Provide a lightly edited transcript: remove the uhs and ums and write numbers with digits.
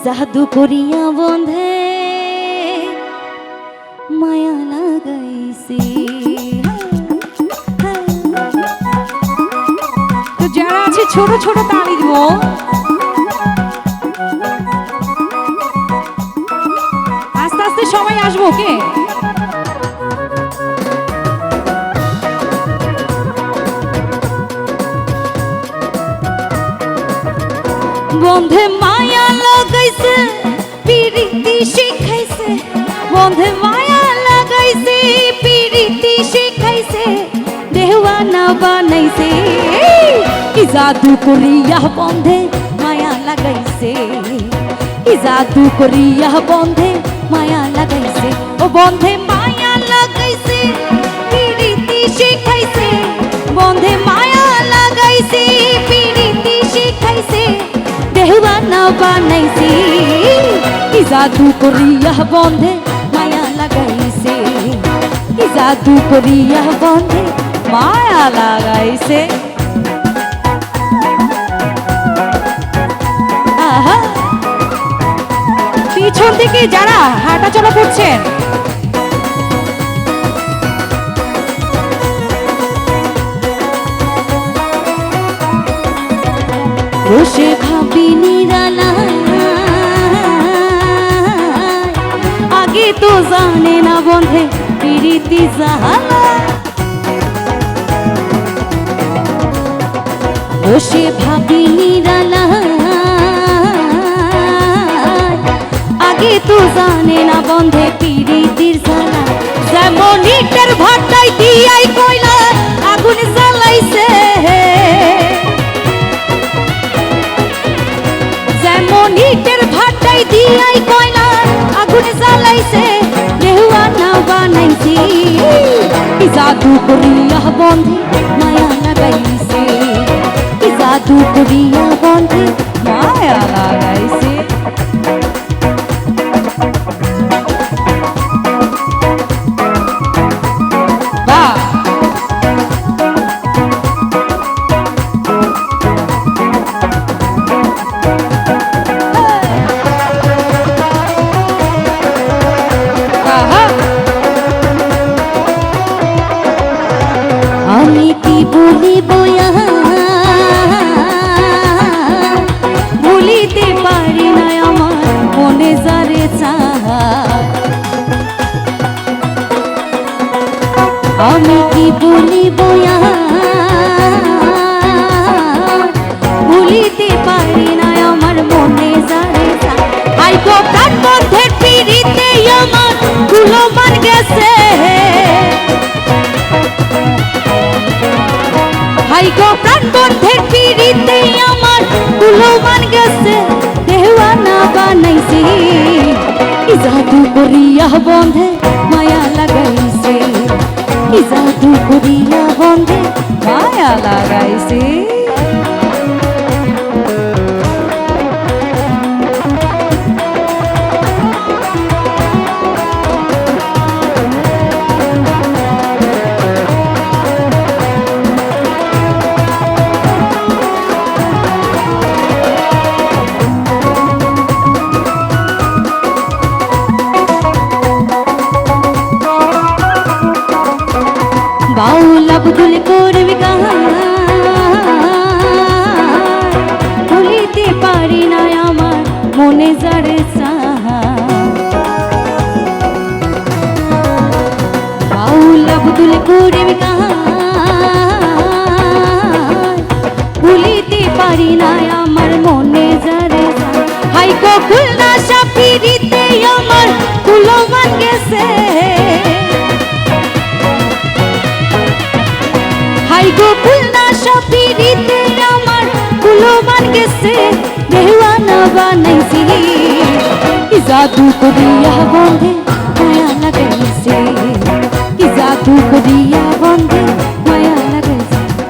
জাদু করিয়া বন্ধে মায়া লাগাইছি। তো যারা আছে ছোট ছোট তালি দিব। আস্তে আস্তে সবাই আসবো, ওকে? বন্ধে মায়া লাগাইছে পিরিতি শিখাইছে, বন্ধে মায়া লাগাইছে পিরিতি শিখাইছে, দেওয়ানা বানাইছে। কি জাদু করিয়া বন্ধে মায়া লাগাইছে, কি জাদু করিয়া বন্ধে মায়া লাগাইছে। ও বন্ধে মায়া লাগাইছে পিরিতি শিখাইছে, বন্ধে মায়া লাগাইছে পিরিতি শিখাইছে, দেওয়ানা বানাইছে। কি জাদু করিয়া বন্ধে মায়া লাগাইছে, কি জাদু করিয়া বন্ধে মায়া লাগাইছে। আহা, পিছন থেকে যারা হাঁটাচলা করছেন বসে ভাবি নিরালায়, আগে তো জানে না বন্ধে পিরিতি জাহালা। বসে ভাবি নিরালায়, আগে তো জানে না বন্ধে পিরিতির জ্বালা। যেমন ইটের ভাটায় দিয়াই কয়লা আগুন জ্বালাইছে, যেমন ইটের ভাটায় দিয়াই কয়লা আগুন জ্বালাইছে, দেওয়ানা বানাইছে। কি জাদু করিয়া বন্ধে মায়া লাগাইছে, কি জাদু করিয়া বন্ধে মায়া লাগাইছে। আমি কি বলিব ভুলিতে পারি না আমার মনে যারে চায়। আমি কি বলিব ভুলিতে পারি না আমার মনে যারে চায়। আই গো প্রাণ বন্ধের পিড়িতে আমার গুলমান গেছে, হাই গো প্রাণ বন্ধের পিড়িতে আমার গুলমান গেছে, দেওয়ানা বানাইছে। কি জাদু করিয়া বন্ধে মায়া লাগাইছে, কি জাদু করিয়া বন্ধে মায়া লাগাইছে। বাউল আব্দুল করবি গান, ভুলিতে পারি না আমার মনে যারে চায়। বাউল আব্দুল করবি গান, ভুলিতে পারি না আমার মনে যারে চায়। হাই গো খুলনা সাপিরিতে আমার গুলমান গেছে, হাই গো খুলনা সাপিরিতে আমার গুলমান গেছে, দেওয়ানা বানাইছে। কি জাদু করিয়া বন্ধে মায়া লাগাইছে, কি জাদু করিয়া বন্ধে